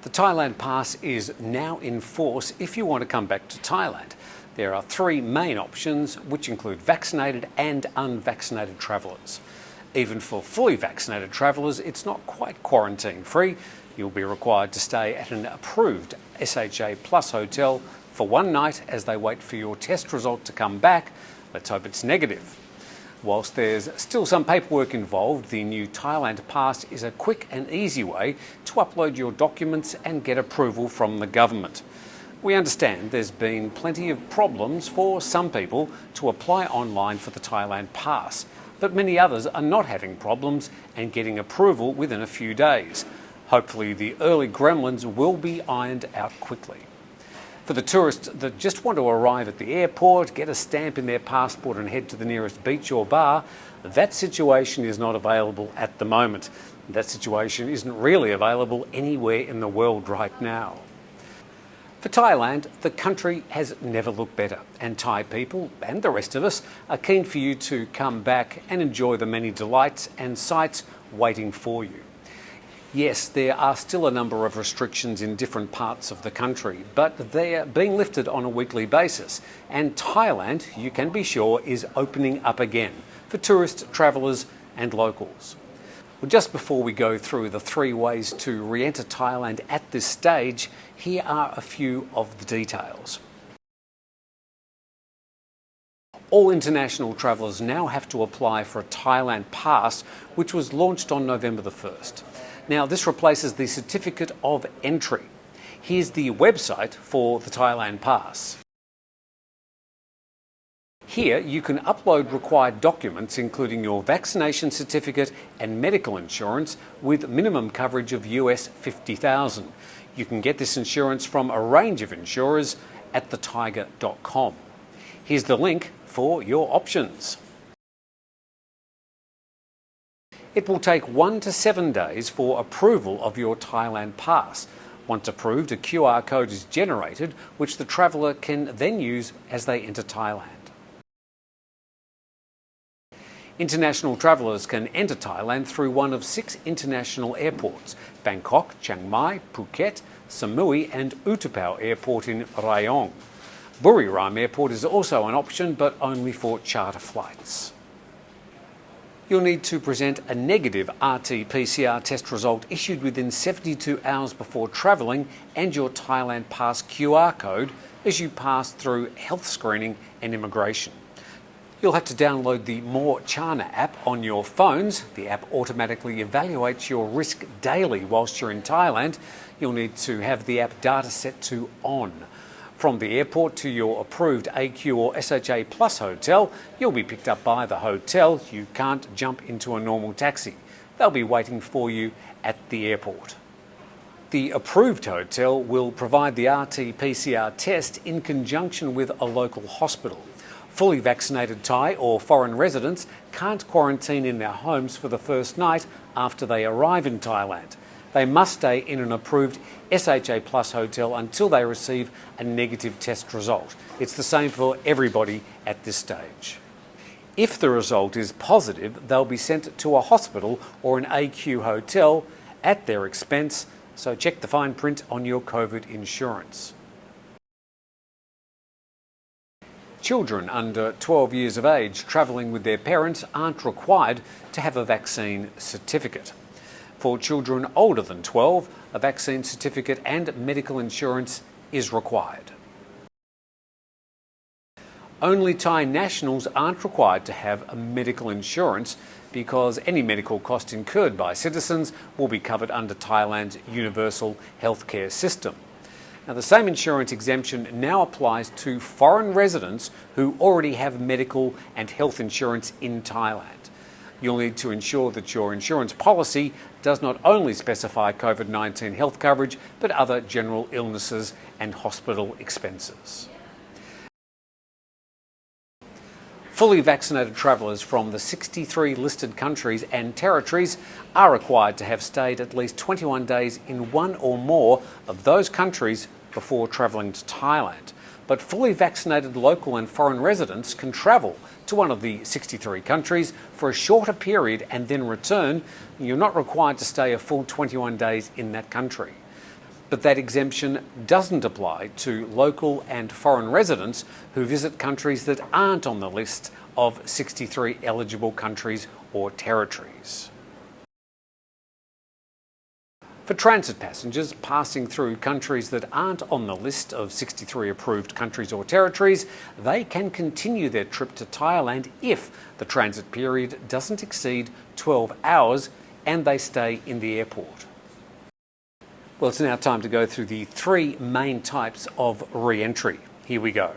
The Thailand Pass is now in force if you want to come back to Thailand. There are three main options, which include vaccinated and unvaccinated travellers. Even for fully vaccinated travellers, it's not quite quarantine-free. You'll be required to stay at an approved SHA Plus hotel for one night as they wait for your test result to come back. Let's hope it's negative. Whilst there's still some paperwork involved, the new Thailand Pass is a quick and easy way to upload your documents and get approval from the government. We understand there's been plenty of problems for some people to apply online for the Thailand Pass, but many others are not having problems and getting approval within a few days. Hopefully the early gremlins will be ironed out quickly. For the tourists that just want to arrive at the airport, get a stamp in their passport and head to the nearest beach or bar, that situation is not available at the moment. That situation isn't really available anywhere in the world right now. For Thailand, the country has never looked better, and Thai people and the rest of us are keen for you to come back and enjoy the many delights and sights waiting for you. Yes, there are still a number of restrictions in different parts of the country, but they're being lifted on a weekly basis. And Thailand, you can be sure, is opening up again for tourists, travellers and locals. Well, just before we go through the three ways to re-enter Thailand at this stage, here are a few of the details. All international travellers now have to apply for a Thailand Pass, which was launched on November the 1st. Now, this replaces the Certificate of Entry. Here's the website for the Thailand Pass. Here you can upload required documents including your vaccination certificate and medical insurance with minimum coverage of US $50,000. You can get this insurance from a range of insurers at the.Thaiger.com. Here's the link for your options. It will take 1 to 7 days for approval of your Thailand Pass. Once approved, a QR code is generated, which the traveller can then use as they enter Thailand. International travellers can enter Thailand through one of 6 international airports: Bangkok, Chiang Mai, Phuket, Samui and Utapao Airport in Rayong. Buriram Airport is also an option, but only for charter flights. You'll need to present a negative RT-PCR test result issued within 72 hours before travelling and your Thailand Pass QR code as you pass through health screening and immigration. You'll have to download the More Chana app on your phones. The app automatically evaluates your risk daily whilst you're in Thailand. You'll need to have the app data set to on. From the airport to your approved AQ or SHA Plus hotel, you'll be picked up by the hotel. You can't jump into a normal taxi. They'll be waiting for you at the airport. The approved hotel will provide the RT-PCR test in conjunction with a local hospital. Fully vaccinated Thai or foreign residents can't quarantine in their homes for the first night after they arrive in Thailand. They must stay in an approved SHA Plus hotel until they receive a negative test result. It's the same for everybody at this stage. If the result is positive, they'll be sent to a hospital or an AQ hotel at their expense, so check the fine print on your COVID insurance. Children under 12 years of age travelling with their parents aren't required to have a vaccine certificate. For children older than 12, a vaccine certificate and medical insurance is required. Only Thai nationals aren't required to have a medical insurance because any medical cost incurred by citizens will be covered under Thailand's universal healthcare system. Now, the same insurance exemption now applies to foreign residents who already have medical and health insurance in Thailand. You'll need to ensure that your insurance policy does not only specify COVID-19 health coverage, but other general illnesses and hospital expenses. Fully vaccinated travellers from the 63 listed countries and territories are required to have stayed at least 21 days in one or more of those countries before travelling to Thailand. But fully vaccinated local and foreign residents can travel to one of the 63 countries for a shorter period and then return. You're not required to stay a full 21 days in that country. But that exemption doesn't apply to local and foreign residents who visit countries that aren't on the list of 63 eligible countries or territories. For transit passengers passing through countries that aren't on the list of 63 approved countries or territories, they can continue their trip to Thailand if the transit period doesn't exceed 12 hours and they stay in the airport. Well, it's now time to go through the three main types of re-entry. Here we go.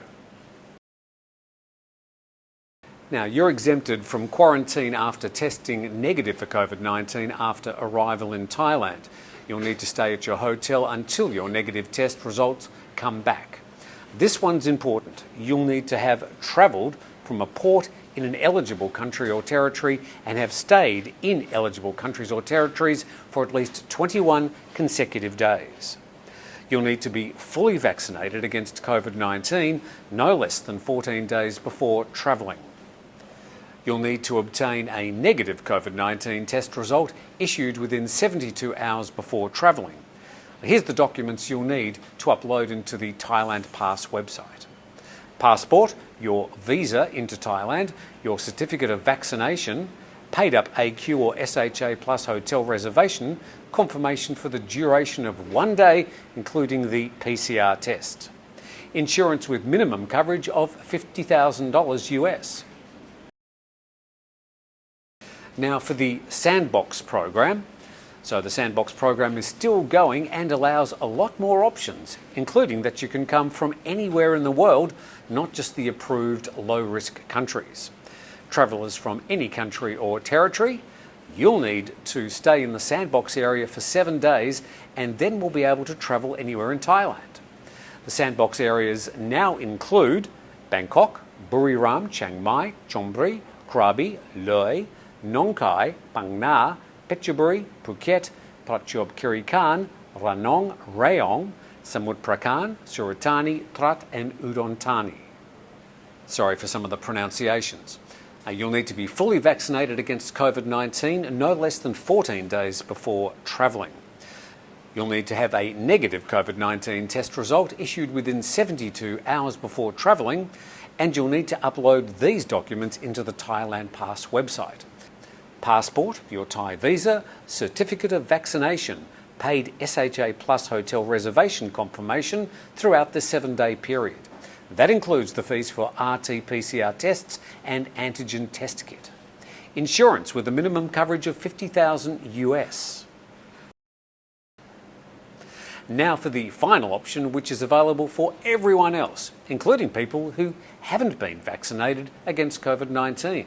Now, you're exempted from quarantine after testing negative for COVID-19 after arrival in Thailand. You'll need to stay at your hotel until your negative test results come back. This one's important. You'll need to have travelled from a port in an eligible country or territory and have stayed in eligible countries or territories for at least 21 consecutive days. You'll need to be fully vaccinated against COVID-19 no less than 14 days before travelling. You'll need to obtain a negative COVID-19 test result issued within 72 hours before travelling. Here's the documents you'll need to upload into the Thailand Pass website. Passport, your visa into Thailand, your certificate of vaccination, paid up AQ or SHA plus hotel reservation, confirmation for the duration of 1 day, including the PCR test. Insurance with minimum coverage of $50,000 US. Now for the Sandbox Program. So the Sandbox Program is still going and allows a lot more options, including that you can come from anywhere in the world, not just the approved low-risk countries. Travellers from any country or territory, you'll need to stay in the Sandbox area for 7 days and then will be able to travel anywhere in Thailand. The Sandbox areas now include Bangkok, Buriram, Chiang Mai, Chonburi, Krabi, Loei, Nong Khai, Phang Na, Phetchaburi, Phuket, Prachuap Khiri Khan, Ranong, Rayong, Samut Prakan, Surat Thani, Trat and Udon Thani. Sorry for some of the pronunciations. You'll need to be fully vaccinated against COVID-19 no less than 14 days before travelling. You'll need to have a negative COVID-19 test result issued within 72 hours before travelling, and you'll need to upload these documents into the Thailand Pass website. Passport, your Thai visa, certificate of vaccination, paid SHA plus hotel reservation confirmation throughout the 7-day period. That includes the fees for RT-PCR tests and antigen test kit. Insurance with a minimum coverage of $50,000 US. Now for the final option, which is available for everyone else, including people who haven't been vaccinated against COVID-19.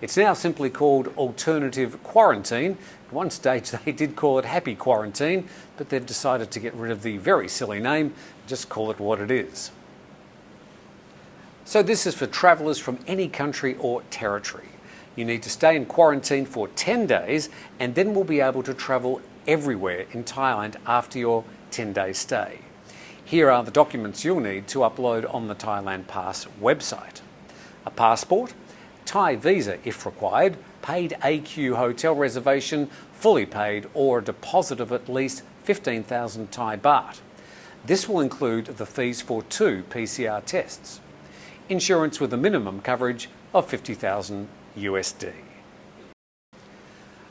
It's now simply called alternative quarantine. At one stage they did call it happy quarantine, but they've decided to get rid of the very silly name and just call it what it is. So this is for travellers from any country or territory. You need to stay in quarantine for 10 days and then will be able to travel everywhere in Thailand after your 10-day stay. Here are the documents you'll need to upload on the Thailand Pass website. A passport, Thai visa if required, paid AQ hotel reservation, fully paid, or a deposit of at least 15,000 Thai baht. This will include the fees for 2 PCR tests. Insurance with a minimum coverage of 50,000 USD.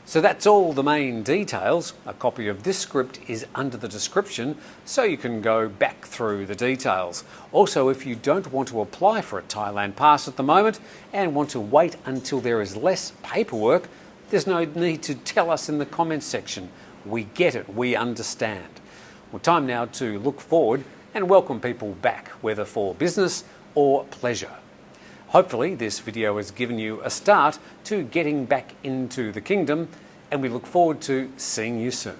So that's all the main details. A copy of this script is under the description so you can go back through the details. Also, if you don't want to apply for a Thailand Pass at the moment and want to wait until there is less paperwork, there's no need to tell us in the comments section. We get it, we understand. Well, time now to look forward and welcome people back, whether for business or pleasure. Hopefully this video has given you a start to getting back into the kingdom, and we look forward to seeing you soon.